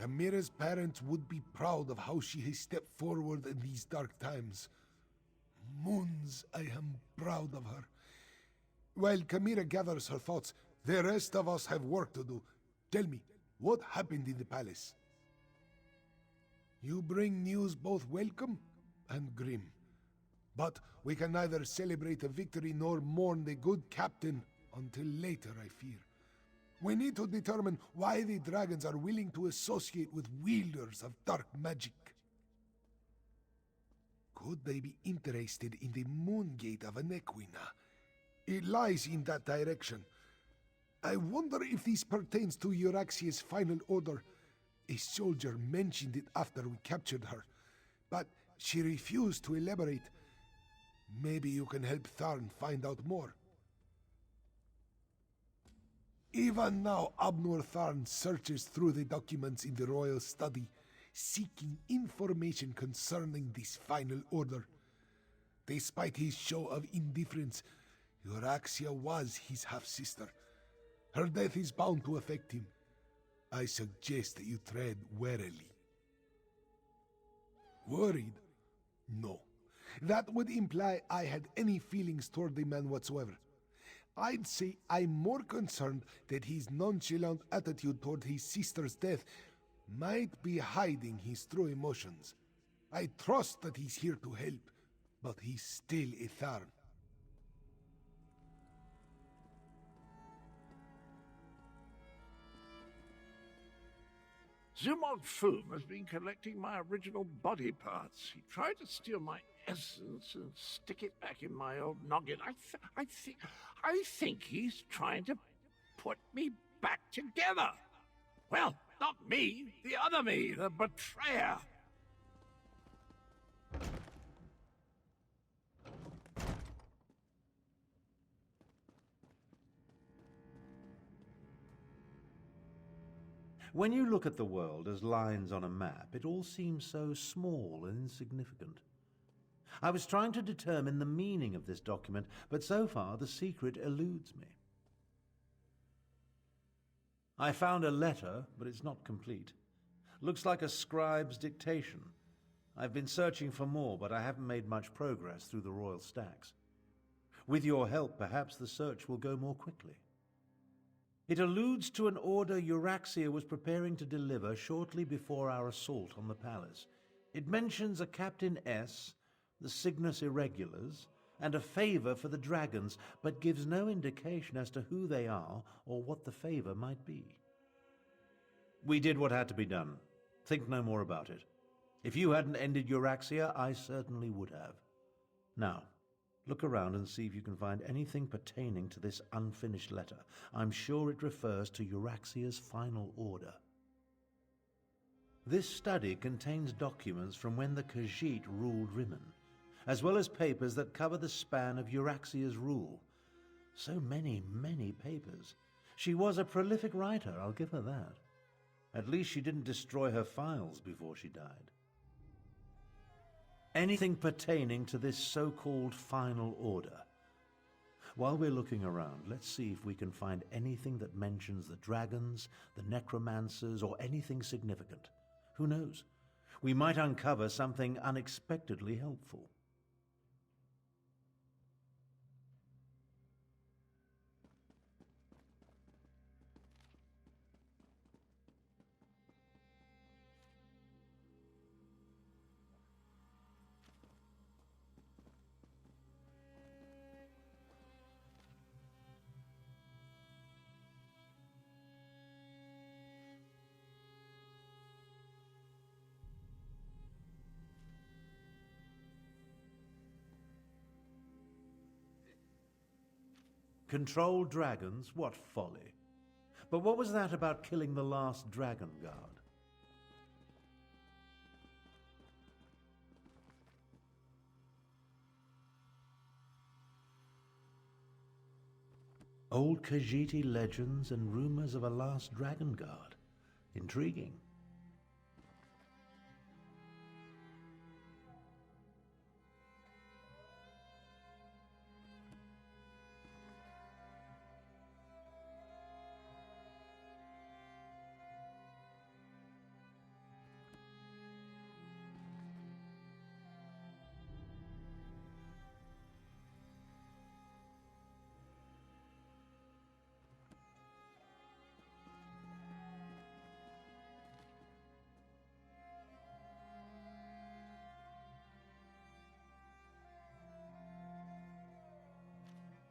Chimera's parents would be proud of how she has stepped forward in these dark times. Moons, I am proud of her. While Chimera gathers her thoughts, the rest of us have work to do. Tell me, what happened in the palace? You bring news both welcome and grim. But we can neither celebrate a victory nor mourn the good captain until later, I fear. We need to determine why the dragons are willing to associate with wielders of dark magic. Could they be interested in the moon gate of Anequina? It lies in that direction. I wonder if this pertains to Euraxia's final order. A soldier mentioned it after we captured her, but she refused to elaborate. Maybe you can help Tharn find out more. Even now, Abnur Tharn searches through the documents in the royal study, seeking information concerning this final order. Despite his show of indifference, Euraxia was his half-sister. Her death is bound to affect him. I suggest that you tread warily. Worried? No. That would imply I had any feelings toward the man whatsoever. I'd say I'm more concerned that his nonchalant attitude toward his sister's death might be hiding his true emotions. I trust that he's here to help, but he's still a Tharn. Zumog Foom has been collecting my original body parts. He tried to steal my essence and stick it back in my old noggin. I think he's trying to put me back together. Well, not me, the other me, the betrayer. When you look at the world as lines on a map, it all seems so small and insignificant. I was trying to determine the meaning of this document, but so far the secret eludes me. I found a letter, but it's not complete. Looks like a scribe's dictation. I've been searching for more, but I haven't made much progress through the royal stacks. With your help, perhaps the search will go more quickly. It alludes to an order Euraxia was preparing to deliver shortly before our assault on the palace. It mentions a Captain S, the Cygnus Irregulars, and a favor for the dragons, but gives no indication as to who they are or what the favor might be. We did what had to be done. Think no more about it. If you hadn't ended Euraxia, I certainly would have. Now, look around and see if you can find anything pertaining to this unfinished letter. I'm sure it refers to Euraxia's final order. This study contains documents from when the Khajiit ruled Rimmon, as well as papers that cover the span of Euraxia's rule. So many papers. She was a prolific writer, I'll give her that. At least she didn't destroy her files before she died. Anything pertaining to this so-called final order. While we're looking around, let's see if we can find anything that mentions the dragons, the necromancers, or anything significant. Who knows? We might uncover something unexpectedly helpful. Control dragons? What folly. But what was that about killing the last dragon guard? Old Khajiiti legends and rumors of a last dragon guard. Intriguing.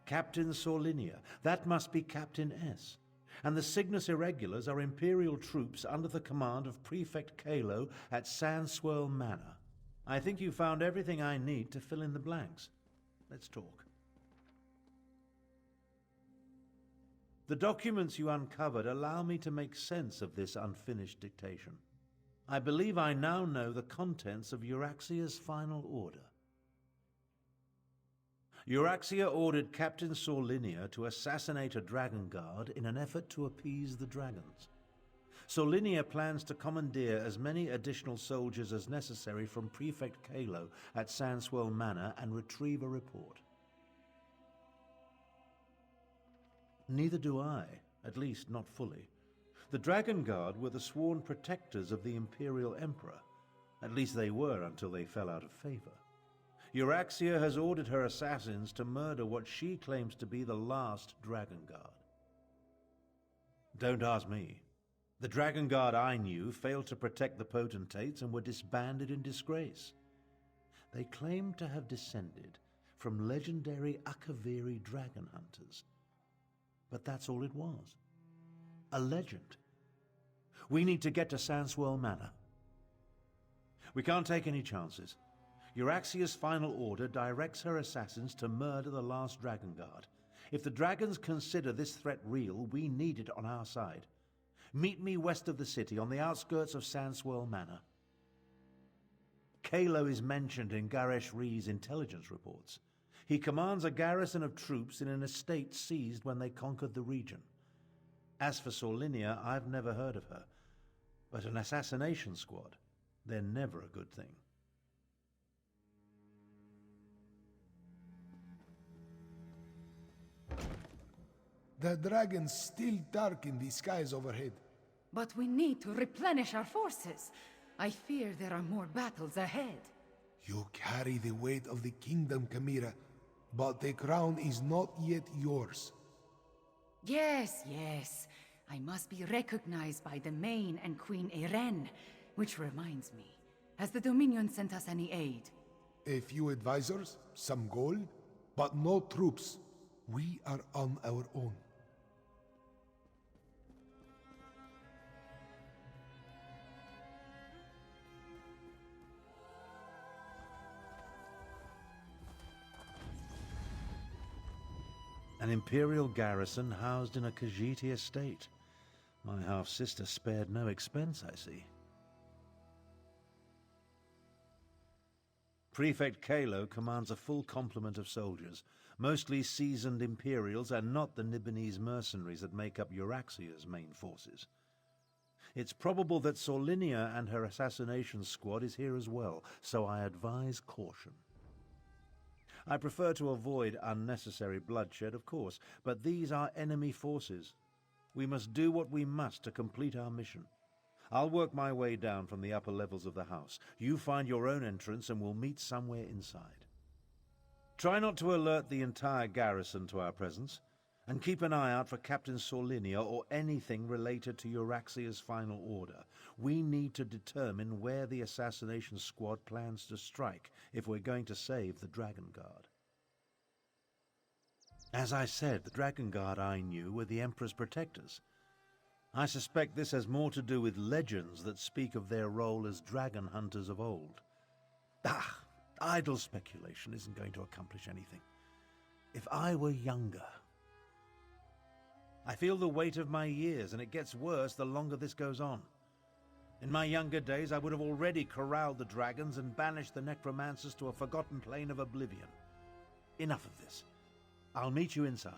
Captain Sorlinia. That must be Captain S. And the Cygnus Irregulars are Imperial troops under the command of Prefect Kalo at Sandswirl Manor. I think you found everything I need to fill in the blanks. Let's talk. The documents you uncovered allow me to make sense of this unfinished dictation. I believe I now know the contents of Euraxia's final order. Euraxia ordered Captain Sorlinia to assassinate a dragon guard in an effort to appease the dragons. Sorlinia plans to commandeer as many additional soldiers as necessary from Prefect Kalo at Sandswirl Manor and retrieve a report. Neither do I, at least not fully. The Dragon Guard were the sworn protectors of the Imperial Emperor. At least they were until they fell out of favor. Euraxia has ordered her assassins to murder what she claims to be the last Dragon Guard. Don't ask me. The Dragon Guard I knew failed to protect the potentates and were disbanded in disgrace. They claimed to have descended from legendary Akaviri dragon hunters. But that's all it was. A legend. We need to get to Sandswirl Manor. We can't take any chances. Euraxia's final order directs her assassins to murder the last Dragon Guard. If the dragons consider this threat real, we need it on our side. Meet me west of the city, on the outskirts of Sandswirl Manor. Kalo is mentioned in Garesh Ree's intelligence reports. He commands a garrison of troops in an estate seized when they conquered the region. As for Sorlinia, I've never heard of her. But an assassination squad, they're never a good thing. The dragons still darken the skies overhead. But we need to replenish our forces. I fear there are more battles ahead. You carry the weight of the kingdom, Chimera, but the crown is not yet yours. Yes, yes. I must be recognized by the Main and Queen Eren. Which reminds me, has the Dominion sent us any aid? A few advisors, some gold, but no troops. We are on our own. An Imperial garrison housed in a Khajiiti estate. My half-sister spared no expense, I see. Prefect Kalo commands a full complement of soldiers, mostly seasoned Imperials and not the Nibonese mercenaries that make up Euraxia's main forces. It's probable that Sorlinia and her assassination squad is here as well, so I advise caution. I prefer to avoid unnecessary bloodshed, of course, but these are enemy forces. We must do what we must to complete our mission. I'll work my way down from the upper levels of the house. You find your own entrance and we'll meet somewhere inside. Try not to alert the entire garrison to our presence, and keep an eye out for Captain Sorlinia or anything related to Euraxia's final order. We need to determine where the assassination squad plans to strike if we're going to save the Dragon Guard. As I said, the Dragon Guard I knew were the Emperor's protectors. I suspect this has more to do with legends that speak of their role as dragon hunters of old. Idle speculation isn't going to accomplish anything. If I were younger... I feel the weight of my years, and it gets worse the longer this goes on. In my younger days, I would have already corralled the dragons and banished the necromancers to a forgotten plane of oblivion. Enough of this. I'll meet you inside.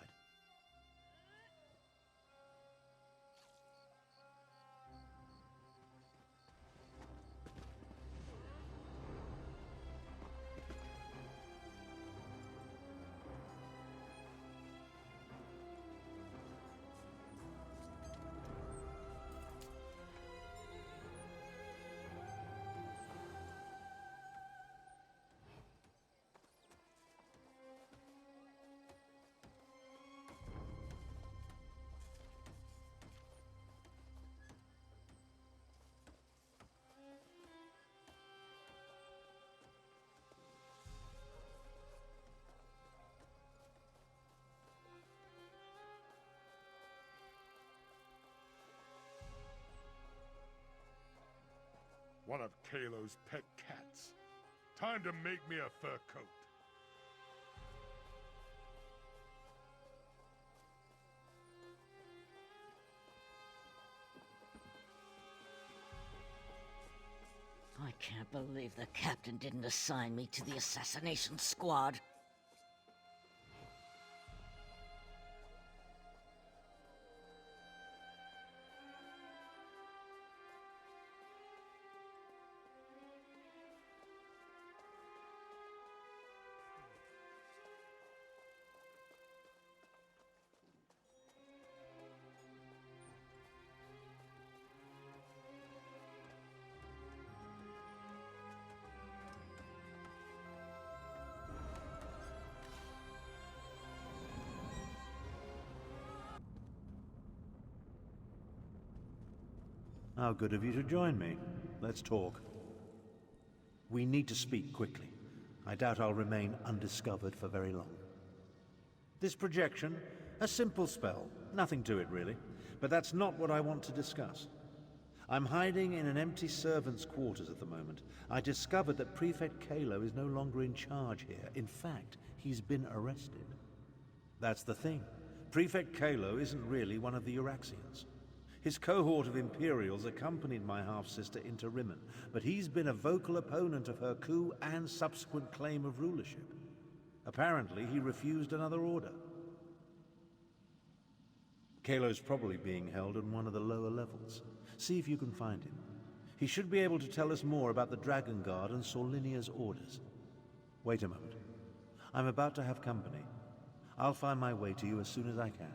One of Kalo's pet cats. Time to make me a fur coat. I can't believe the captain didn't assign me to the assassination squad. How good of you to join me. Let's talk. We need to speak quickly. I doubt I'll remain undiscovered for very long. This projection, a simple spell. Nothing to it, really. But that's not what I want to discuss. I'm hiding in an empty servant's quarters at the moment. I discovered that Prefect Kalo is no longer in charge here. In fact, he's been arrested. That's the thing. Prefect Kalo isn't really one of the Euraxians. His cohort of Imperials accompanied my half-sister into Rimmen, but he's been a vocal opponent of her coup and subsequent claim of rulership. Apparently, he refused another order. Kalo's probably being held in one of the lower levels. See if you can find him. He should be able to tell us more about the Dragon Guard and Solinia's orders. Wait a moment. I'm about to have company. I'll find my way to you as soon as I can.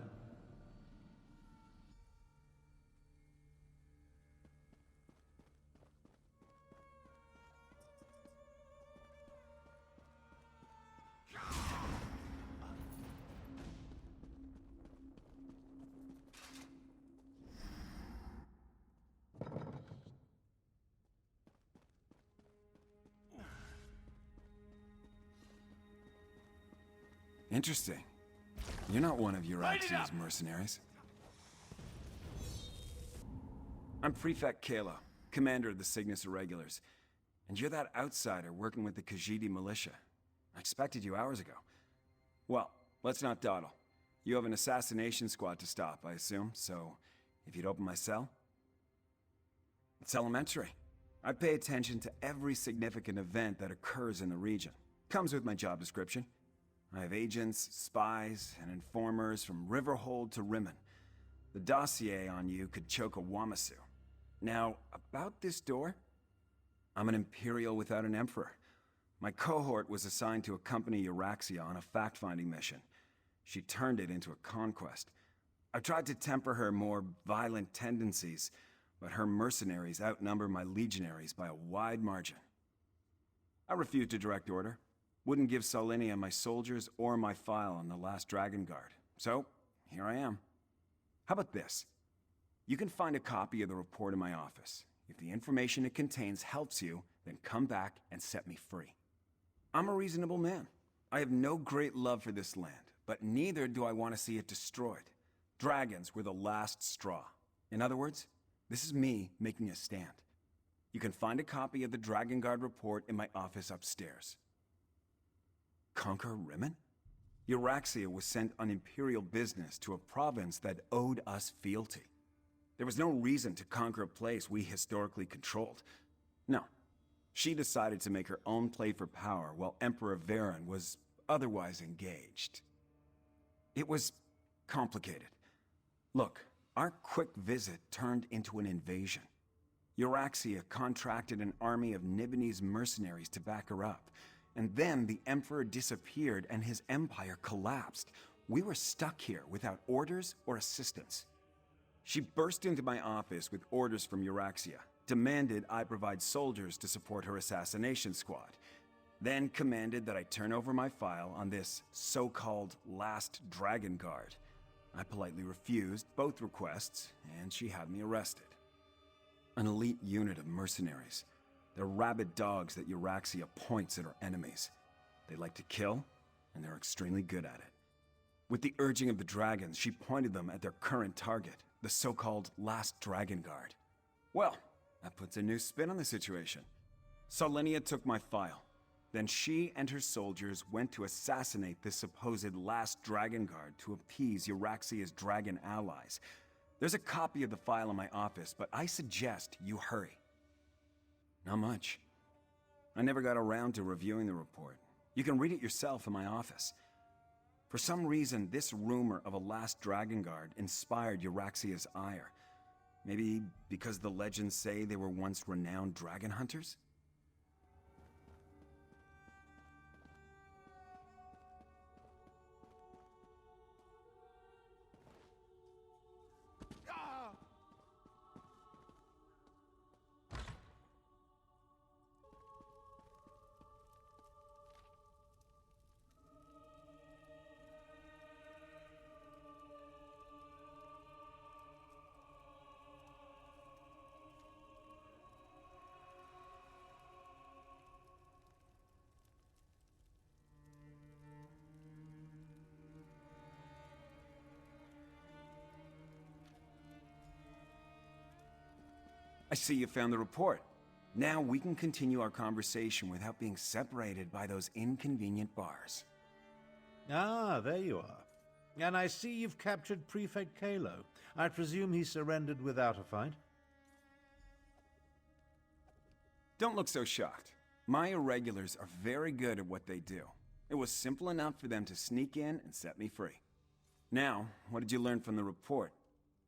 Interesting. You're not one of Euraxia's mercenaries. I'm Prefect Kalo, commander of the Cygnus Irregulars. And you're that outsider working with the Khajiit militia. I expected you hours ago. Well, let's not dawdle. You have an assassination squad to stop, I assume, so if you'd open my cell? It's elementary. I pay attention to every significant event that occurs in the region. Comes with my job description. I have agents, spies, and informers from Riverhold to Rimmen. The dossier on you could choke a Wamasu. Now, about this door? I'm an Imperial without an Emperor. My cohort was assigned to accompany Euraxia on a fact-finding mission. She turned it into a conquest. I tried to temper her more violent tendencies, but her mercenaries outnumber my legionaries by a wide margin. I refused a direct order. Wouldn't give Solinia my soldiers or my file on the last Dragon Guard. So, here I am. How about this? You can find a copy of the report in my office. If the information it contains helps you, then come back and set me free. I'm a reasonable man. I have no great love for this land, but neither do I want to see it destroyed. Dragons were the last straw. In other words, this is me making a stand. You can find a copy of the Dragon Guard report in my office upstairs. Conquer Rimmen? Euraxia was sent on Imperial business to a province that owed us fealty. There was no reason to conquer a place we historically controlled. No. She decided to make her own play for power while Emperor Varen was otherwise engaged. It was complicated. Look, our quick visit turned into an invasion. Euraxia contracted an army of Nibonese mercenaries to back her up. And then the Emperor disappeared and his empire collapsed. We were stuck here without orders or assistance. She burst into my office with orders from Euraxia, demanded I provide soldiers to support her assassination squad, then commanded that I turn over my file on this so-called last Dragon Guard. I politely refused both requests, and she had me arrested. An elite unit of mercenaries. They're rabid dogs that Euraxia points at our enemies. They like to kill, and they're extremely good at it. With the urging of the dragons, she pointed them at their current target, the so-called Last Dragon Guard. Well, That puts a new spin on the situation. Solinia took my file. Then she and her soldiers went to assassinate this supposed last dragon guard to appease Euraxia's dragon allies. There's a copy of the file in my office, but I suggest you hurry. Not much. I never got around to reviewing the report. You can read it yourself in my office. For some reason, this rumor of a last dragon guard inspired Euraxia's ire. Maybe because the legends say they were once renowned dragon hunters? I see you found the report. Now we can continue our conversation without being separated by those inconvenient bars. Ah, there you are. And I see you've captured Prefect Kalo. I presume he surrendered without a fight? Don't look so shocked. My irregulars are very good at what they do. It was simple enough for them to sneak in and set me free. Now, what did you learn from the report?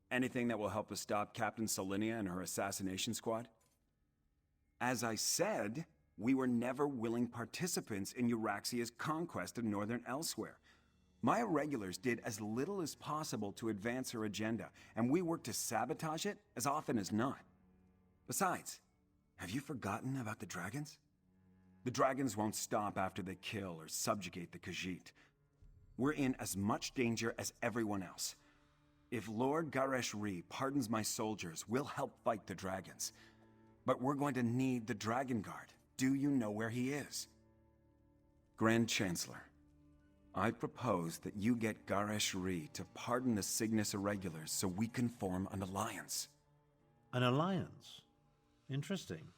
Anything that will help us stop Captain Solinia and her assassination squad? As I said, we were never willing participants in Euraxia's conquest of northern Elsweyr. My irregulars did as little as possible to advance her agenda, and we worked to sabotage it as often as not. Besides, have you forgotten about the dragons? The dragons won't stop after they kill or subjugate the Khajiit. We're in as much danger as everyone else. If Lord Garesh-Ri pardons my soldiers, we'll help fight the dragons. But we're going to need the Dragon Guard. Do you know where he is? Grand Chancellor, I propose that you get Garesh-Ri to pardon the Cygnus Irregulars so we can form an alliance. An alliance? Interesting.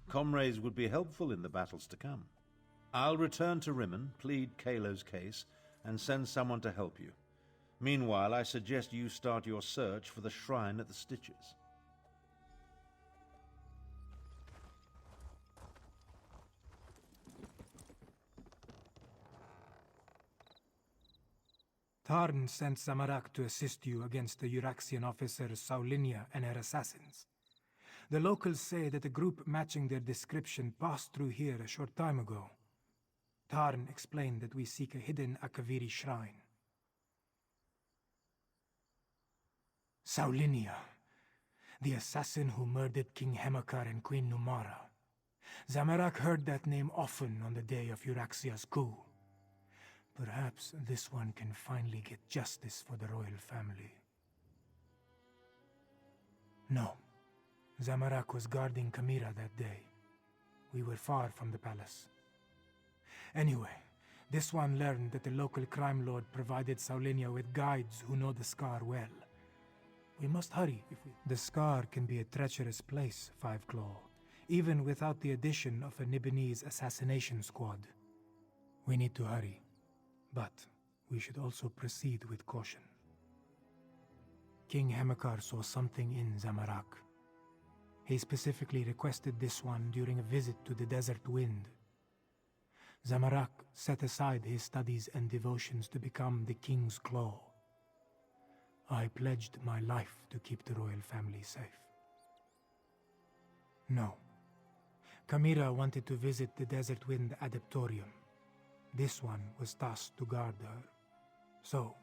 Comrades would be helpful in the battles to come. I'll return to Rimmen, plead Kalo's case, and send someone to help you. Meanwhile, I suggest you start your search for the shrine at the Stitches. Tarn sent Zamorak to assist you against the Euraxian officers Saulinia and her assassins. The locals say that a group matching their description passed through here a short time ago. Tarn explained that we seek a hidden Akaviri shrine. Saulinia, the assassin who murdered King Hemakar and Queen Numara. Zamorak heard that name often on the day of Euraxia's coup. Perhaps this one can finally get justice for the royal family. No. Zamorak was guarding Kamira that day. We were far from the palace. Anyway, this one learned that the local crime lord provided Saulinia with guides who know the Scar well. We must hurry if we... The Scar can be a treacherous place, Five Claw, even without the addition of a Nibonese assassination squad. We need to hurry, but we should also proceed with caution. King Hemakar saw something in Zamorak. He specifically requested this one during a visit to the Desert Wind. Zamorak set aside his studies and devotions to become the King's Claw. I pledged my life to keep the royal family safe. No. Kamira wanted to visit the Desert Wind Adeptorium. This one was tasked to guard her. So,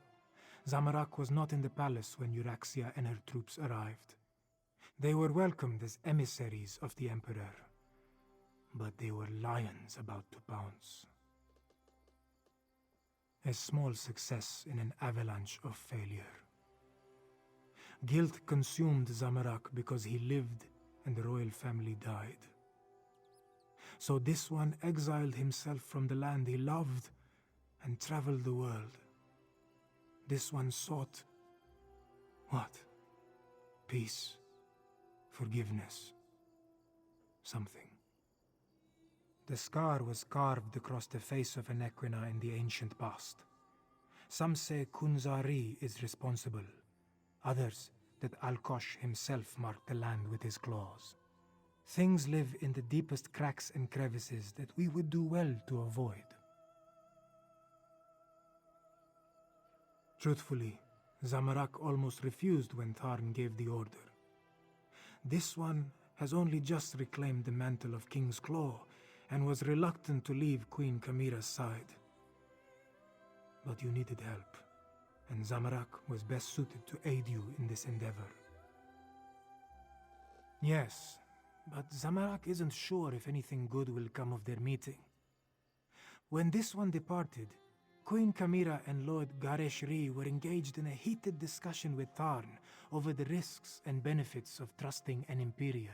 Zamorak was not in the palace when Euraxia and her troops arrived. They were welcomed as emissaries of the Emperor, but they were lions about to pounce. A small success in an avalanche of failure. Guilt consumed Zamorak because he lived and the royal family died. So this one exiled himself from the land he loved and traveled the world. This one sought... what? Peace. Forgiveness. something. The scar was carved across the face of an Equina in the ancient past. Some say Kunzari is responsible. Others, that Alkosh himself marked the land with his claws. Things live in the deepest cracks and crevices that we would do well to avoid. Truthfully, Zamorak almost refused when Tharn gave the order. This one has only just reclaimed the mantle of King's Claw and was reluctant to leave Queen Kamira's side. But you needed help, and Zamorak was best suited to aid you in this endeavor. Yes, but Zamorak isn't sure if anything good will come of their meeting. When this one departed, Queen Kamira and Lord Garesh Ri were engaged in a heated discussion with Tharn over the risks and benefits of trusting an Imperial.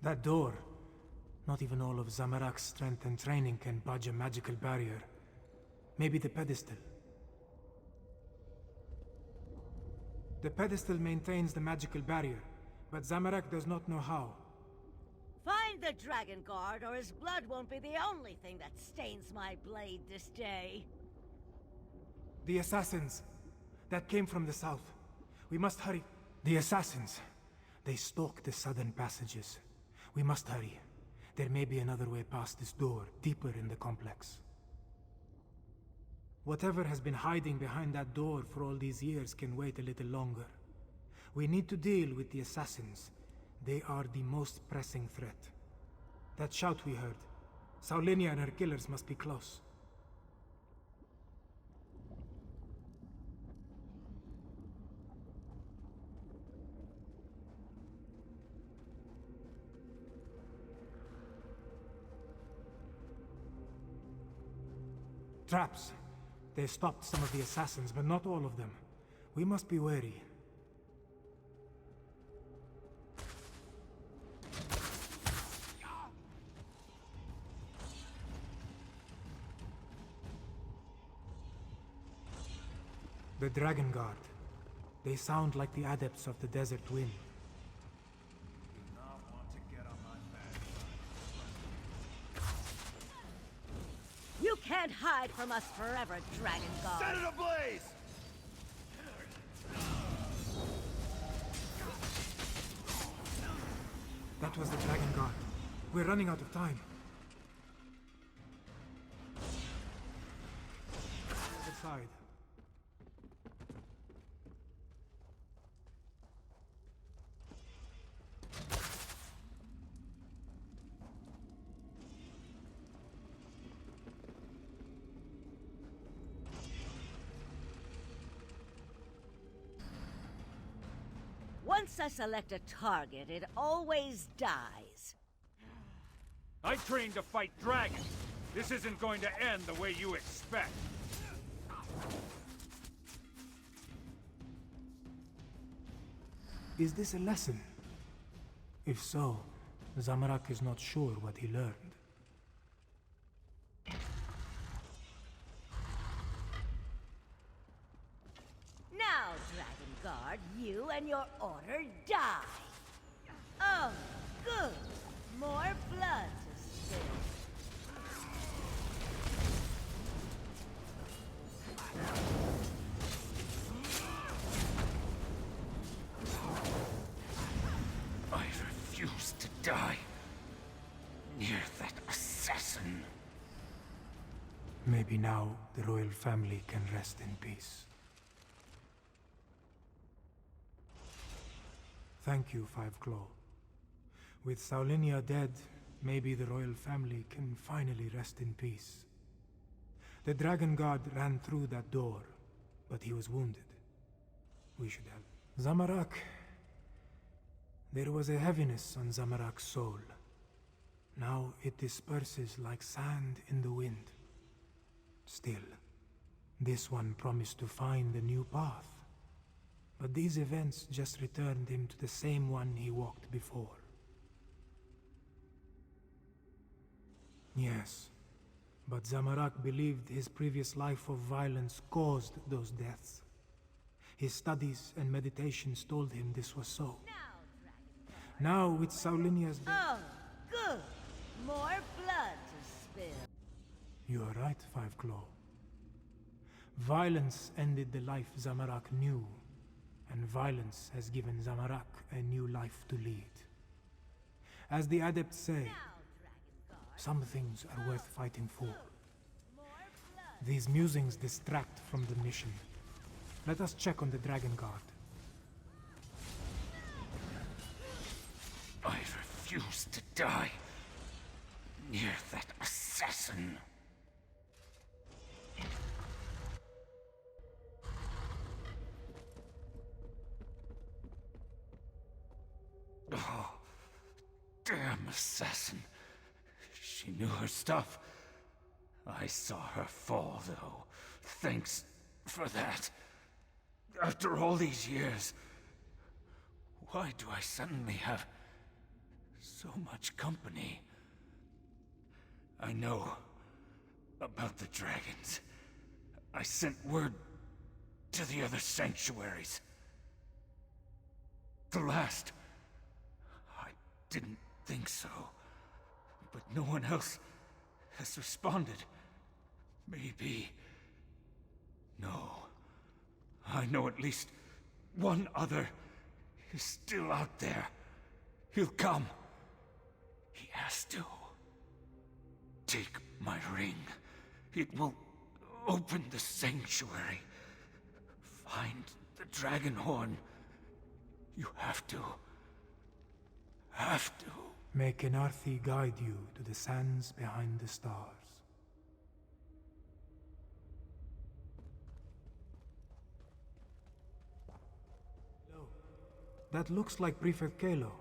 That door. Not even all of Zamorak's strength and training can budge a magical barrier. Maybe the pedestal. The pedestal maintains the magical barrier, but Zamorak does not know how. Find the Dragon Guard, or his blood won't be the only thing that stains my blade this day. The assassins. That came from the south. We must hurry. The assassins. They stalk the southern passages. We must hurry. There may be another way past this door, deeper in the complex. Whatever has been hiding behind that door for all these years can wait a little longer. We need to deal with the assassins. They are the most pressing threat. That shout we heard. Saulinia and her killers must be close. Traps. They stopped some of the assassins, but not all of them. We must be wary. The Dragon Guard. They sound like the adepts of the Desert Wind. You can't hide from us forever, Dragon Guard. Set it ablaze! That was the Dragon Guard. We're running out of time. Other side. Once I select a target, it always dies. I trained to fight dragons. This isn't going to end the way you expect. Is this a lesson? If so, Zamorak is not sure what he learned. Now, Dragon Guard, you and your order die. Oh, good. More blood to spill. die near that assassin. Maybe now the royal family can rest in peace. Thank you, Five Claw. With Saulinia dead, maybe the royal family can finally rest in peace. The Dragon Guard ran through that door, but he was wounded. We should help. Zamorak. There was a heaviness on Zamorak's soul. Now it disperses like sand in the wind. Still, this one promised to find a new path. But these events just returned him to the same one he walked before. Yes, but Zamorak believed his previous life of violence caused those deaths. His studies and meditations told him this was so. Now, with Saulinia's death... Oh, good. More blood to spill. You are right, Five Claw. Violence ended the life Zamorak knew, and violence has given Zamorak a new life to lead. As the adepts say, some things are worth fighting for. These musings distract from the mission. Let us check on the Dragon Guard. I refuse to die near that assassin. Oh, damn assassin. She knew her stuff. I saw her fall, though. Thanks for that. After all these years, why do I suddenly have so much company? I know about the dragons. I sent word to the other sanctuaries. The last, I didn't think so. But no one else has responded. Maybe... No. I know at least one other is still out there. He'll come. He has to. Take my ring. It will open the sanctuary. Find the dragon horn. You have to. Have to. May Kenarthi guide you to the sands behind the stars. Hello. That looks like Prefect Kalo.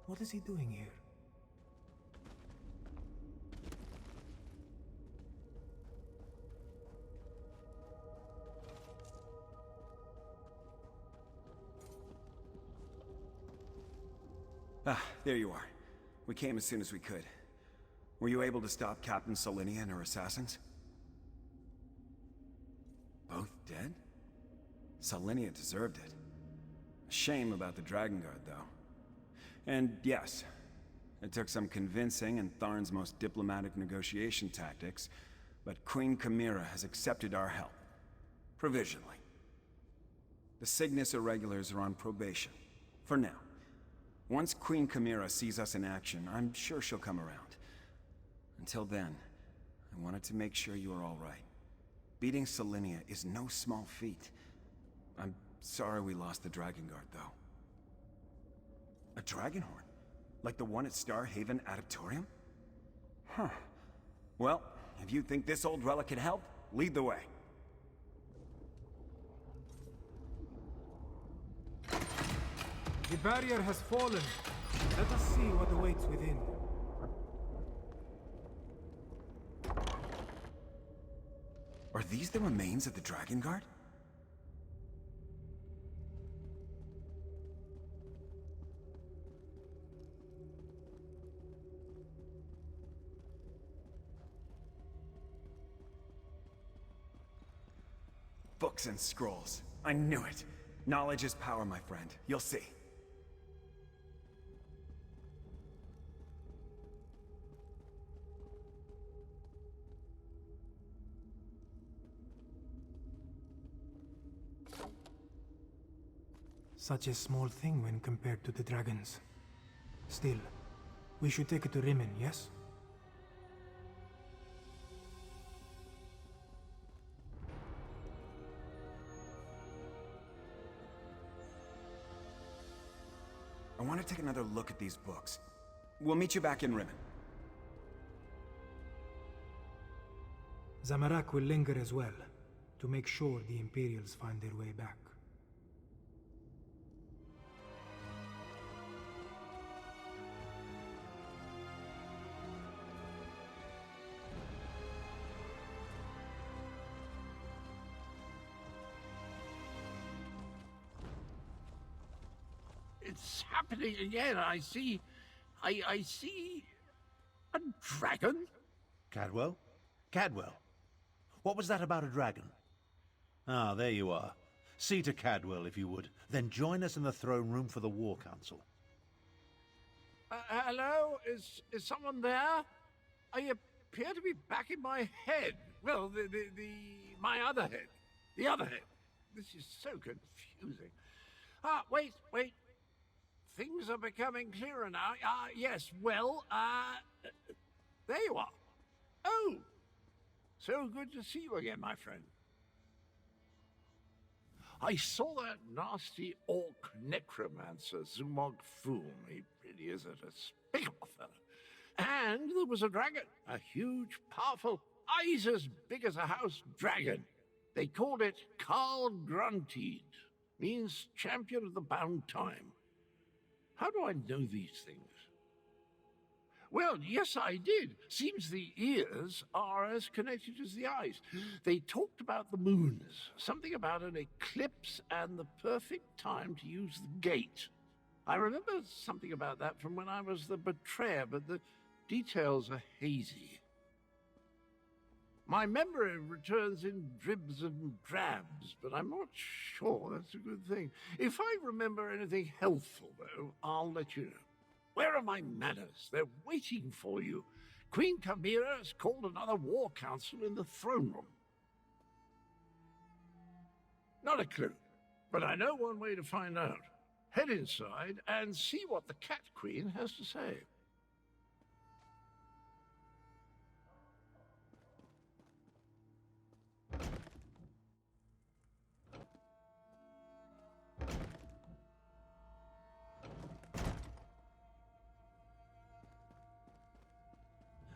What is he doing here? Ah, there you are. We came as soon as we could. Were you able to stop Captain Saulinia and her assassins? Both dead? Saulinia deserved it. A shame about the Dragon Guard, though. And yes, it took some convincing and Tharn's most diplomatic negotiation tactics, but Queen Chimera has accepted our help. Provisionally. The Cygnus Irregulars are on probation. For now. Once Queen Chimera sees us in action, I'm sure she'll come around. Until then, I wanted to make sure you are all right. Beating Saulinia is no small feat. I'm sorry we lost the Dragon Guard, though. A dragon horn? Like the one at Star Haven Adeptorium? Huh. Well, if you think this old relic can help, lead the way. The barrier has fallen. Let us see what awaits within. Are these the remains of the Dragon Guard? Books and scrolls. I knew it. Knowledge is power, my friend. You'll see. Such a small thing when compared to the dragons. Still, We should take it to Rimmon, yes? I want to take another look at these books. We'll meet you back in Rimmon. Zamorak will linger as well, to make sure the Imperials find their way back. It's happening again. I see a dragon. Cadwell? Cadwell? What was that about a dragon? Ah, there you are. See to Cadwell, if you would. Then join us in the throne room for the War Council. Hello? Is someone there? I appear to be back in my head. Well, my other head. The other head. This is so confusing. Wait. Things are becoming clearer now. Yes, well, there you are. Oh! So good to see you again, my friend. I saw that nasty orc necromancer, Zumog Foom. He really is a despicable fellow. And there was a dragon, a huge, powerful, eyes as big as a house dragon. They called it Carl Grunteed, means champion of the bound time. How do I know these things? Well, yes, I did. Seems the ears are as connected as the eyes. They talked about the moons, something about an eclipse and the perfect time to use the gate. I remember something about that from when I was the betrayer, but the details are hazy. My memory returns in dribs and drabs, but I'm not sure that's a good thing. If I remember anything helpful, though, I'll let you know. Where are my manners? They're waiting for you. Queen Chimera has called another war council in the throne room. Not a clue, but I know one way to find out. Head inside and see what the Cat Queen has to say.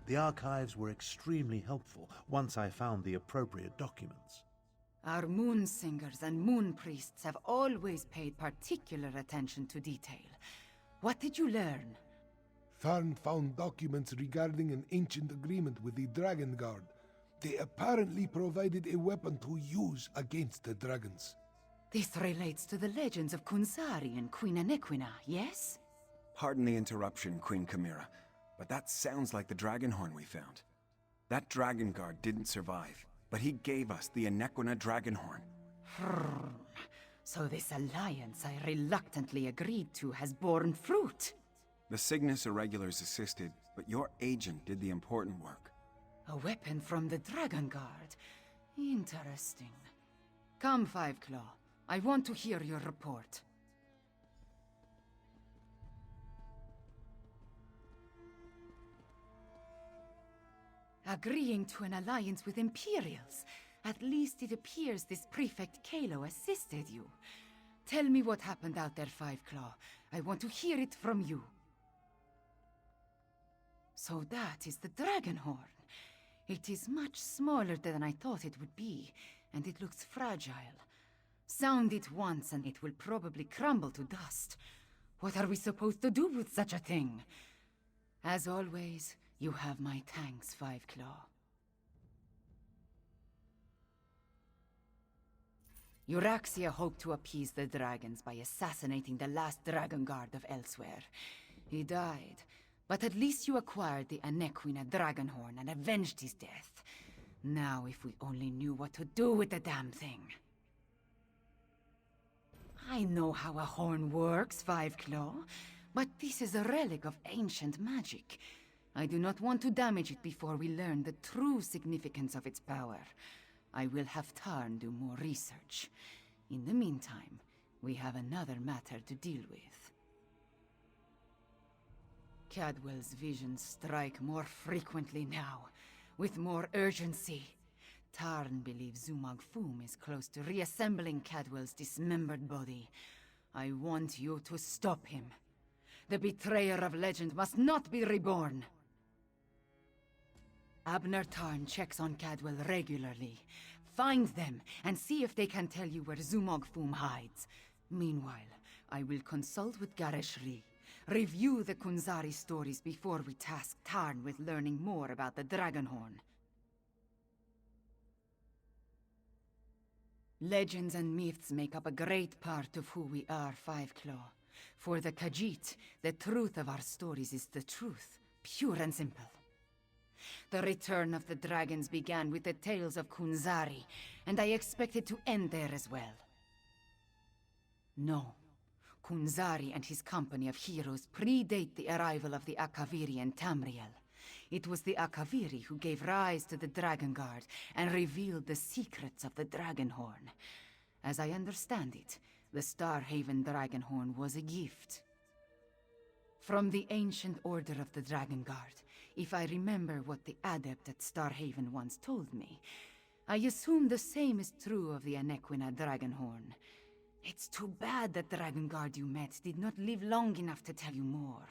The archives were extremely helpful once I found the appropriate documents. Our moon singers and moon priests have always paid particular attention to detail. What did you learn? Tharn found documents regarding an ancient agreement with the Dragon Guard. They apparently provided a weapon to use against the dragons. This relates to the legends of Kunzari and Queen Anequina, yes? Pardon the interruption, Queen Chimera, but that sounds like the dragon horn we found. That dragon guard didn't survive, but he gave us the Anequina dragon horn. So this alliance I reluctantly agreed to has borne fruit. The Cygnus Irregulars assisted, but your agent did the important work. A weapon from the Dragon Guard. Interesting. Come, Fiveclaw. I want to hear your report. Agreeing to an alliance with Imperials. At least it appears this Prefect Kalo assisted you. Tell me what happened out there, Fiveclaw. I want to hear it from you. So that is the Dragon Horn. It is much smaller than I thought it would be, and it looks fragile. Sound it once and it will probably crumble to dust. What are we supposed to do with such a thing? As always, you have my thanks, Fiveclaw. Euraxia hoped to appease the dragons by assassinating the last Dragon Guard of Elsweyr. He died, but at least you acquired the Anequina Dragonhorn and avenged his death. Now if we only knew what to do with the damn thing. I know how a horn works, Fiveclaw, but this is a relic of ancient magic. I do not want to damage it before we learn the true significance of its power. I will have Tarn do more research. In the meantime, we have another matter to deal with. Cadwell's visions strike more frequently now, with more urgency. Tarn believes Zumag Foom is close to reassembling Cadwell's dismembered body. I want you to stop him. The betrayer of legend must not be reborn. Abner Tarn checks on Cadwell regularly. Find them and see if they can tell you where Zumog Foom hides. Meanwhile, I will consult with Gareshri. Review the Kunzari stories before we task Tarn with learning more about the Dragonhorn. Legends and myths make up a great part of who we are, Five Claw. For the Khajiit, the truth of our stories is the truth, pure and simple. The return of the dragons began with the tales of Kunzari, and I expect it to end there as well. No. Kunzari and his company of heroes predate the arrival of the Akaviri and Tamriel. It was the Akaviri who gave rise to the Dragon Guard and revealed the secrets of the Dragonhorn. As I understand it, the Starhaven Dragonhorn was a gift from the ancient order of the Dragon Guard. If I remember what the adept at Starhaven once told me, I assume the same is true of the Anequina Dragonhorn. It's too bad that Dragon Guard you met did not live long enough to tell you more.